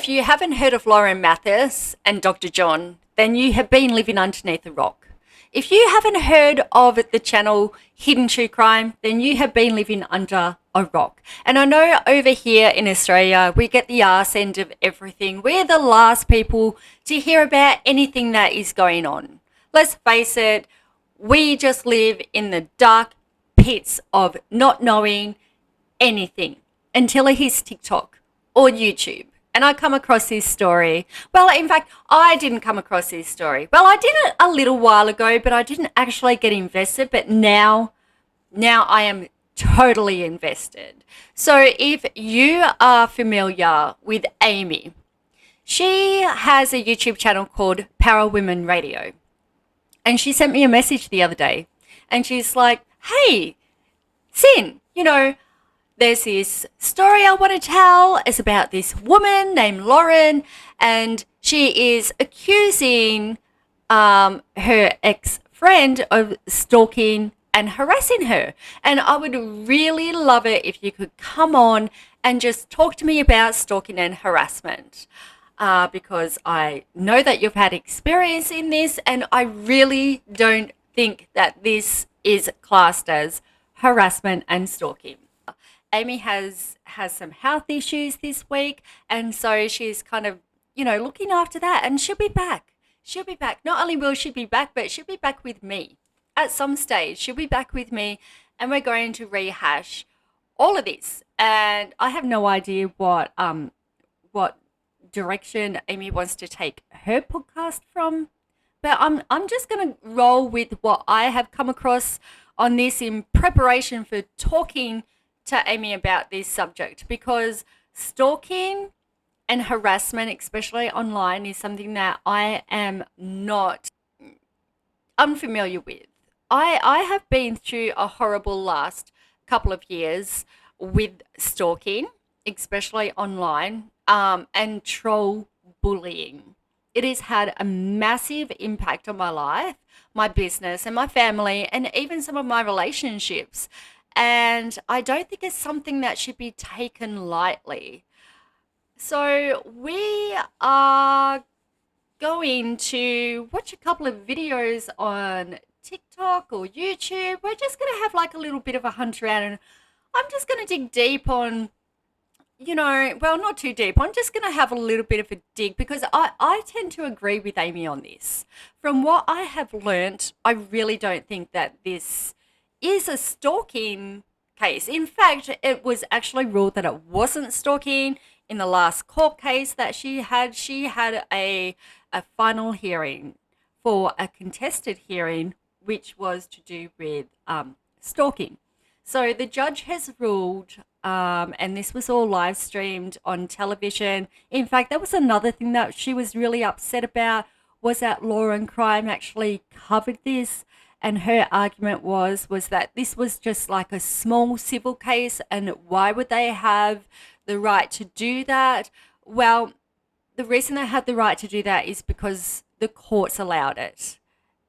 if you haven't heard of Lauren Matthias and Dr. John, then you have been living underneath a rock. If you haven't heard of the channel Hidden True Crime, then you have been living under a rock. And I know over here in Australia, we get the arse end of everything. We're the last people to hear about anything that is going on. Let's face it, we just live in the dark pits of not knowing anything until it hits TikTok or YouTube. And I come across this story. Well, in fact, I didn't come across this story. Well, I did it a little while ago, but I didn't actually get invested. But now I am totally invested. So if you are familiar with Amy, she has a YouTube channel called Power Women Radio. And she sent me a message the other day. And she's like, hey, Sin, there's this story I want to tell. It's about this woman named Lauren, and she is accusing her ex-friend of stalking and harassing her. And I would really love it if you could come on and just talk to me about stalking and harassment, because I know that you've had experience in this, and I really don't think that this is classed as harassment and stalking. Amy has some health issues this week, and so she's kind of, looking after that, and she'll be back. She'll be back. Not only will she be back, but she'll be back with me. At some stage, she'll be back with me, and we're going to rehash all of this. And I have no idea what direction Amy wants to take her podcast from, but I'm just going to roll with what I have come across on this in preparation for talking to Amy about this subject, because stalking and harassment, especially online, is something that I am not unfamiliar with. I have been through a horrible last couple of years with stalking, especially online, and troll bullying. It has had a massive impact on my life, my business, and my family, and even some of my relationships. And I don't think it's something that should be taken lightly. So we are going to watch a couple of videos on TikTok or YouTube. We're just going to have like a little bit of a hunt around, and I'm just going to dig deep on, well, not too deep. I'm just going to have a little bit of a dig, because I tend to agree with Amy on this. From what I have learnt, I really don't think that this is a stalking case. In fact, it was actually ruled that it wasn't stalking in the last court case that she had. She had a final hearing for a contested hearing, which was to do with stalking. So the judge has ruled, and this was all live streamed on television. In fact, that was another thing that she was really upset about, was that Lauren Crime actually covered this. And her argument was that this was just like a small civil case, and why would they have the right to do that? Well, the reason they had the right to do that is because the courts allowed it.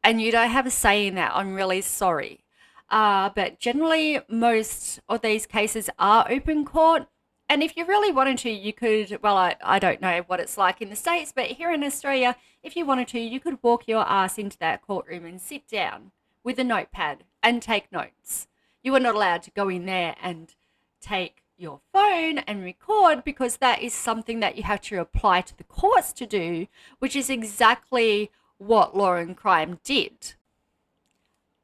And you don't have a say in that. I'm really sorry. But generally, most of these cases are open court. And if you really wanted to, you could, well, I don't know what it's like in the States, but here in Australia, if you wanted to, you could walk your ass into that courtroom and sit down with a notepad and take notes. You are not allowed to go in there and take your phone and record, because that is something that you have to apply to the courts to do, which is exactly what Lauren Crime did.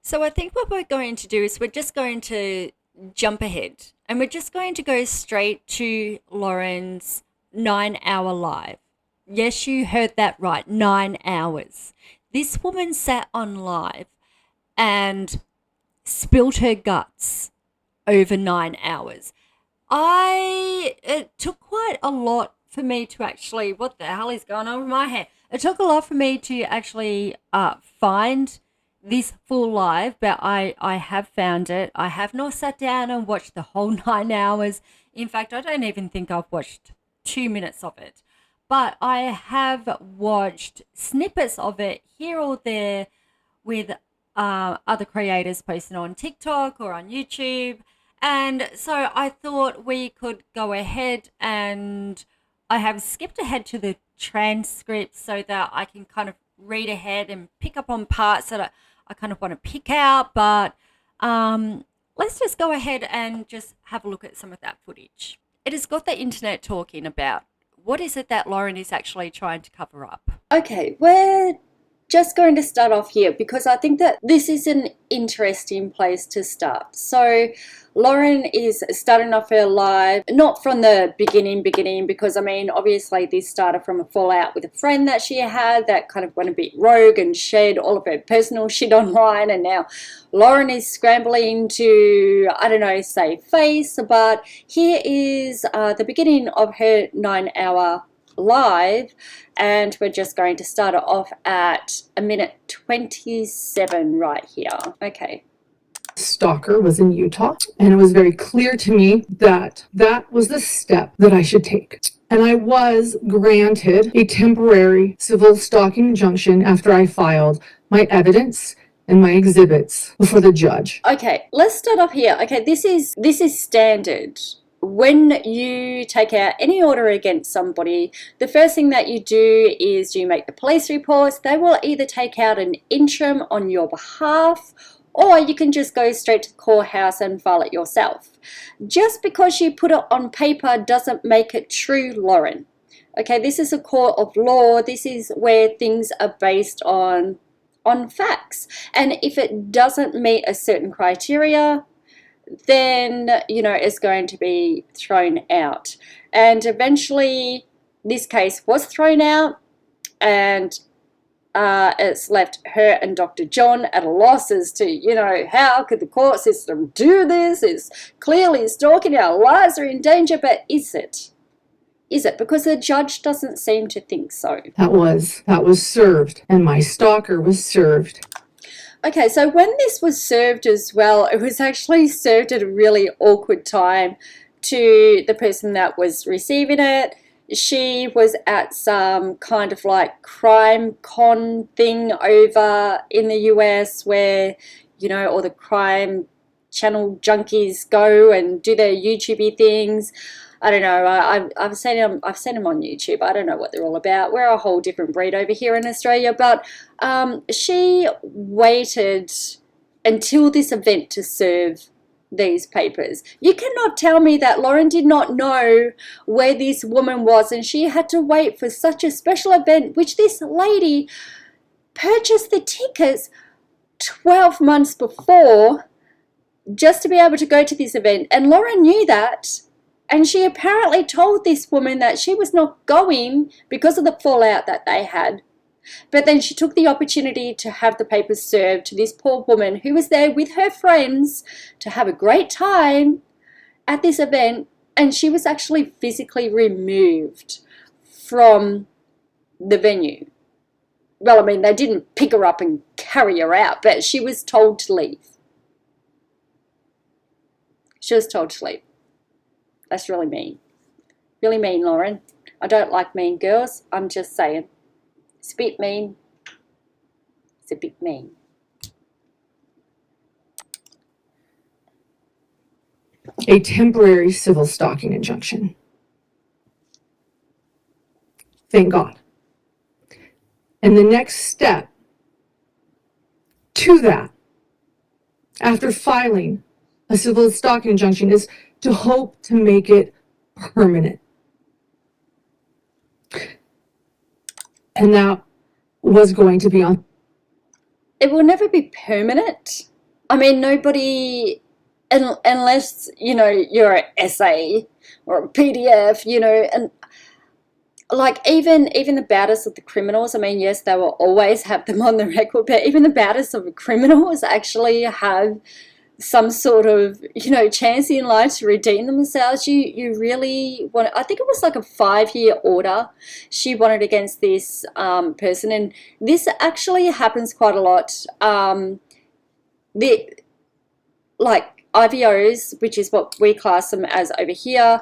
So I think what we're going to do is we're just going to jump ahead, and we're just going to go straight to Lauren's 9-hour live. Yes, you heard that right, 9 hours. This woman sat on live and spilled her guts over 9 hours. It took quite a lot for me to actually, what the hell is going on with my hair? It took a lot for me to actually find this full live, but I have found it. I have not sat down and watched the whole 9 hours. In fact, I don't even think I've watched 2 minutes of it. But I have watched snippets of it here or there with other creators posting on TikTok or on YouTube. And so I thought we could go ahead and I have skipped ahead to the transcript so that I can kind of read ahead and pick up on parts that I kind of want to pick out. But let's just go ahead and just have a look at some of that footage. It has got the internet talking about what is it that Lauren is actually trying to cover up. Okay, we're just going to start off here because I think that this is an interesting place to start. So Lauren is starting off her live, not from the beginning, because I mean, obviously this started from a fallout with a friend that she had that kind of went a bit rogue and shared all of her personal shit online, and now Lauren is scrambling to, I don't know, save face. But here is the beginning of her 9-hour live, and we're just going to start it off at a minute 27 right here. Okay. Stalker was in Utah, and it was very clear to me that that was the step that I should take. And I was granted a temporary civil stalking injunction after I filed my evidence and my exhibits before the judge. Okay, let's start off here. Okay, this is standard. When you take out any order against somebody, the first thing that you do is you make the police reports. They will either take out an interim on your behalf, or you can just go straight to the courthouse and file it yourself. Just because you put it on paper doesn't make it true, Lauren. Okay, this is a court of law. This is where things are based on facts. And if it doesn't meet a certain criteria, then, you know, it's going to be thrown out. And eventually this case was thrown out, and it's left her and Dr. John at a loss as to, you know, how could the court system do this? It's clearly stalking, our lives are in danger, but is it? Is it? Because the judge doesn't seem to think so. That was served, and my stalker was served. Okay, so when this was served as well, it was actually served at a really awkward time to the person that was receiving it. She was at some kind of like crime con thing over in the US where, you know, all the crime channel junkies go and do their YouTubey things. I don't know. I've seen them on YouTube. I don't know what they're all about. We're a whole different breed over here in Australia. But she waited until this event to serve these papers. You cannot tell me that Lauren did not know where this woman was, and she had to wait for such a special event, which this lady purchased the tickets 12 months before just to be able to go to this event. And Lauren knew that. And she apparently told this woman that she was not going because of the fallout that they had. But then she took the opportunity to have the papers served to this poor woman who was there with her friends to have a great time at this event. And she was actually physically removed from the venue. Well, I mean, they didn't pick her up and carry her out, but she was told to leave. She was told to leave. That's really mean. Really mean, Lauren. I don't like mean girls. I'm just saying. It's a bit mean. It's a bit mean. A temporary civil stalking injunction. Thank God. And the next step to that, after filing a civil stalking injunction, is to hope to make it permanent. And that was going to be on. It will never be permanent. I mean, nobody, unless, you know, you're an essay or a PDF, you know, and like even the baddest of the criminals, I mean, yes, they will always have them on the record, but even the baddest of the criminals actually have some sort of, you know, chance in life to redeem themselves. You really want, I think it was like a 5-year order she wanted against this person, and this actually happens quite a lot. The like IVOs, which is what we class them as over here,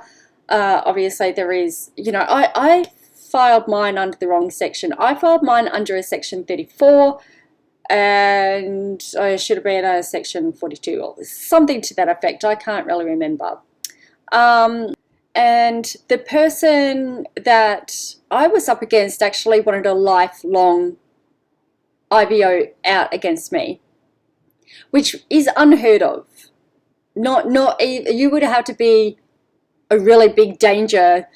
obviously there is, you know, I filed mine under the wrong section. I filed mine under a section 34, and I should have been a section 42 or something to that effect. I can't really remember. And the person that I was up against actually wanted a lifelong IVO out against me, which is unheard of. You would have to be a really big danger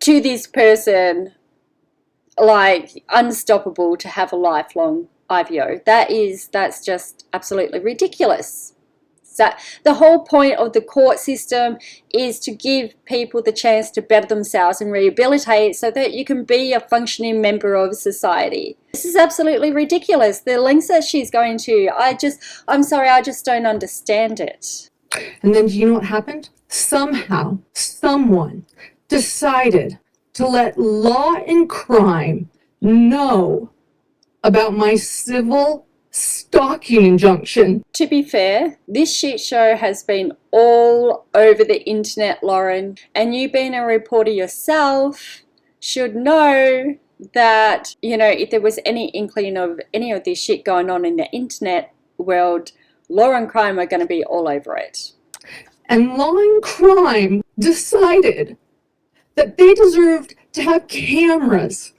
to this person, like unstoppable, to have a lifelong IVO. That's just absolutely ridiculous. So the whole point of the court system is to give people the chance to better themselves and rehabilitate so that you can be a functioning member of society. This is absolutely ridiculous. The lengths that she's going to, I'm sorry, I just don't understand it. And then do you know what happened? Somehow, someone decided to let law and crime know about my civil stalking injunction. To be fair, this shit show has been all over the internet, Lauren, and you being a reporter yourself should know that, if there was any inkling of any of this shit going on in the internet world, law and crime are going to be all over it. And law and crime decided that they deserved to have cameras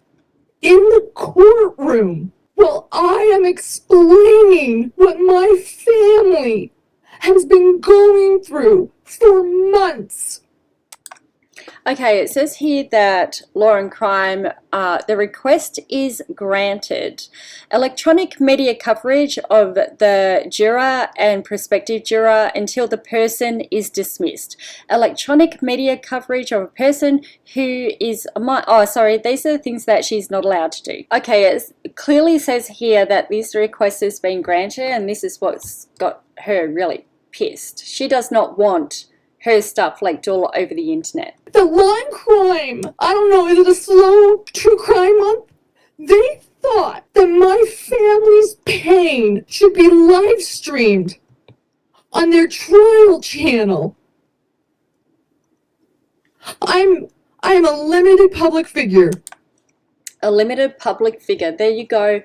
in the courtroom while I am explaining what my family has been going through for months. Okay, it says here that law and crime, the request is granted. Electronic media coverage of the juror and prospective juror until the person is dismissed. Electronic media coverage of a person who is, these are the things that she's not allowed to do. Okay, it clearly says here that this request has been granted, and this is what's got her really pissed. She does not want her stuff leaked all over the internet. The law and crime, I don't know, is it a slow true crime month? They thought that my family's pain should be live streamed on their trial channel. I'm a limited public figure. A limited public figure. There you go.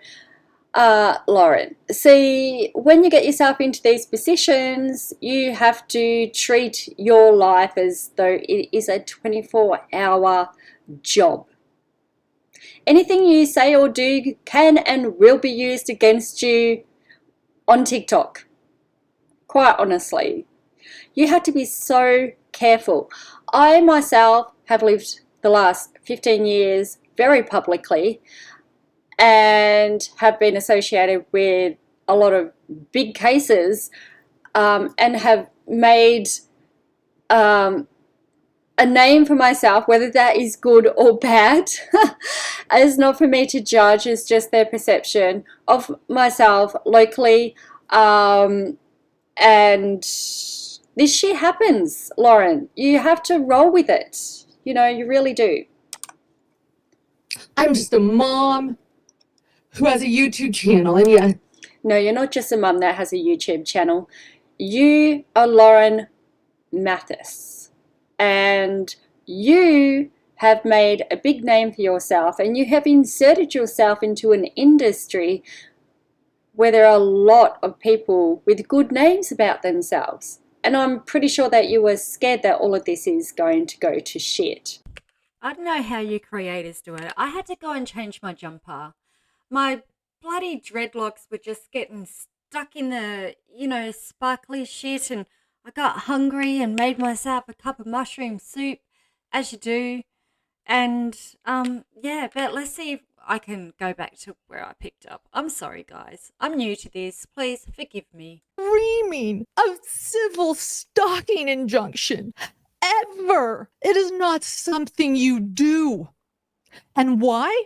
Lauren, see, when you get yourself into these positions, you have to treat your life as though it is a 24-hour job. Anything you say or do can and will be used against you on TikTok. Quite honestly, you have to be so careful. I myself have lived the last 15 years very publicly, and have been associated with a lot of big cases, and have made a name for myself. Whether that is good or bad is not for me to judge. It's just their perception of myself locally, and this shit happens, Lauren. You have to roll with it. You really do. I'm just a mom who has a YouTube channel, and yeah. No, you're not just a mum that has a YouTube channel. You are Lauren Matthias, and you have made a big name for yourself, and you have inserted yourself into an industry where there are a lot of people with good names about themselves. And I'm pretty sure that you were scared that all of this is going to go to shit. I don't know how you creators do it. I had to go and change my jumper. My bloody dreadlocks were just getting stuck in the, sparkly shit, and I got hungry and made myself a cup of mushroom soup, as you do. And, but let's see if I can go back to where I picked up. I'm sorry, guys. I'm new to this. Please forgive me. Screaming of civil stalking injunction. Ever. It is not something you do. And why?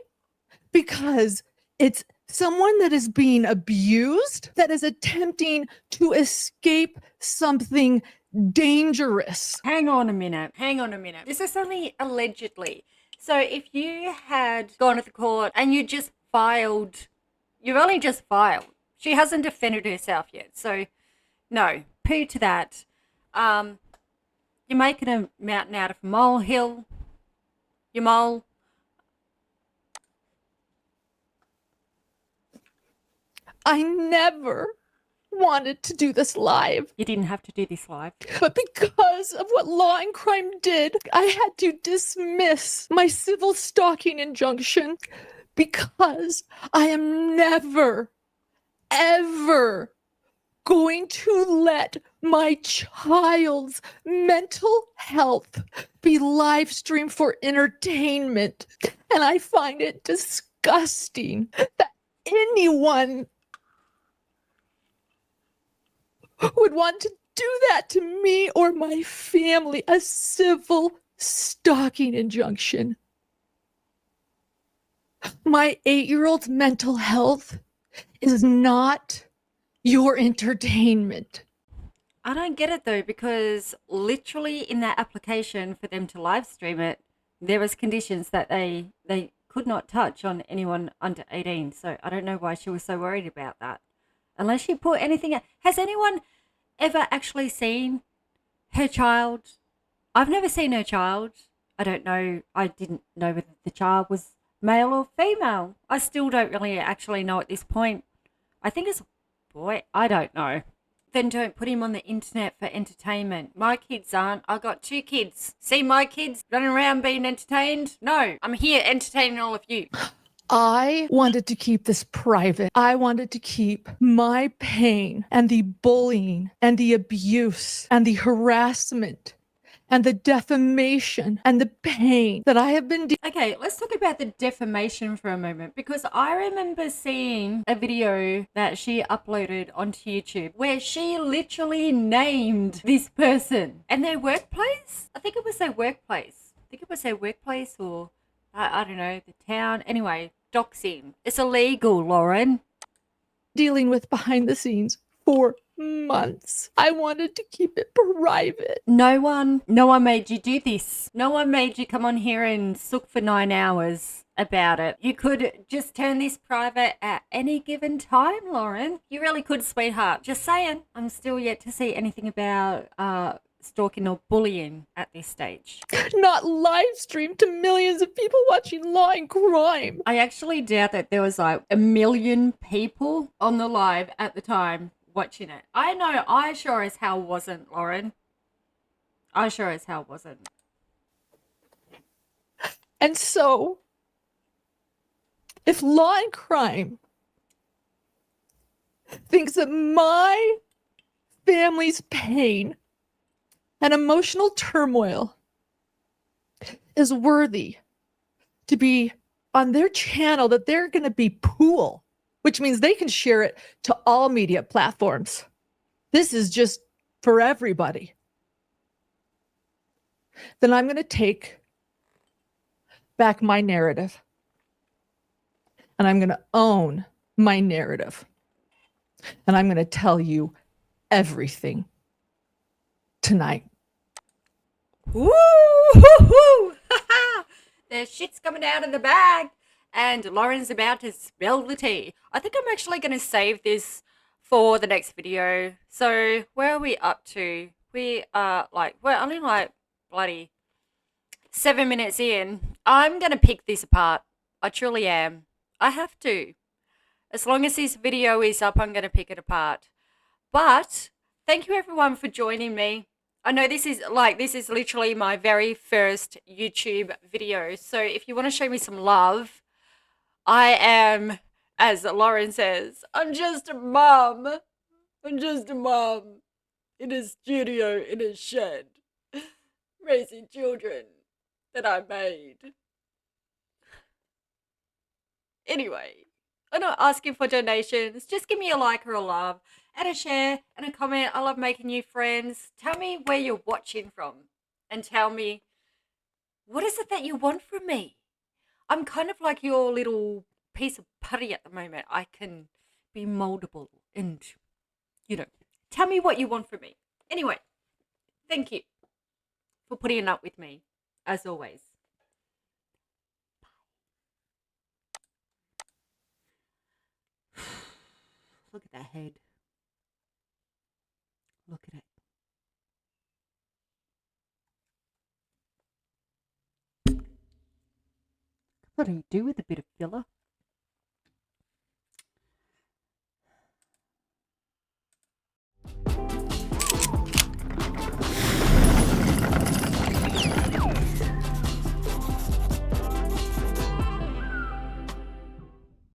Because it's someone that is being abused, that is attempting to escape something dangerous. Hang on a minute. This is only allegedly. So if you had gone to the court and you've only just filed. She hasn't defended herself yet. So no, poo to that. You're making a mountain out of a molehill. You mole. I never wanted to do this live. You didn't have to do this live. But because of what Law and Crime did, I had to dismiss my civil stalking injunction because I am never, ever going to let my child's mental health be live streamed for entertainment. And I find it disgusting that anyone would want to do that to me or my family, a civil stalking injunction. My 8-year-old's mental health is not your entertainment. I don't get it though, because literally in that application for them to live stream it, there was conditions that they could not touch on anyone under 18. So I don't know why she was so worried about that. Unless she put anything. Has anyone ever actually seen her child? I've never seen her child. I don't know. I didn't know whether the child was male or female. I still don't really actually know at this point. I think it's a boy. I don't know. Then don't put him on the internet for entertainment. My kids aren't. I got 2 kids. See my kids running around being entertained? No, I'm here entertaining all of you. I wanted to keep this private. I wanted to keep my pain and the bullying and the abuse and the harassment and the defamation and the pain that I have been Okay, let's talk about the defamation for a moment, because I remember seeing a video that she uploaded onto YouTube where she literally named this person and their workplace. I think it was their workplace. Or I don't know, the town. Anyway, doxing. It's illegal, Lauren. dealing with behind the scenes for months. I wanted to keep it private. No one made you do this. No one made you come on here and sook for 9 hours about it. You could just turn this private at any given time, Lauren. You really could, sweetheart. Just saying. I'm still yet to see anything about stalking or bullying at this stage. Not live streamed to millions of people watching Law and Crime. I actually doubt that there was like 1 million people on the live at the time watching it. I know I sure as hell wasn't, Lauren. I sure as hell wasn't. And so, if Law and Crime thinks that my family's pain and emotional turmoil is worthy to be on their channel, that they're going to be pool, which means they can share it to all media platforms. This is just for everybody. Then I'm going to take back my narrative. And I'm going to own my narrative. And I'm going to tell you everything tonight. Woo! The shit's coming out of the bag, and Lauren's about to spill the tea. I think I'm actually going to save this for the next video. So where are we up to? We're only like bloody 7 minutes in. I'm going to pick this apart. I truly am. I have to. As long as this video is up, I'm going to pick it apart. But thank you everyone for joining me. I know this is literally my very first YouTube video. So if you want to show me some love, I am, as Lauren says, I'm just a mom. I'm just a mom in a studio in a shed, raising children that I made. Anyway, I'm not asking for donations. Just give me a like or a love and a share and a comment. I love making new friends. Tell me where you're watching from and tell me, what is it that you want from me? I'm kind of like your little piece of putty at the moment. I can be moldable and, tell me what you want from me. Anyway, thank you for putting up with me, as always. Look at that head. Look at it. What do you do with a bit of filler?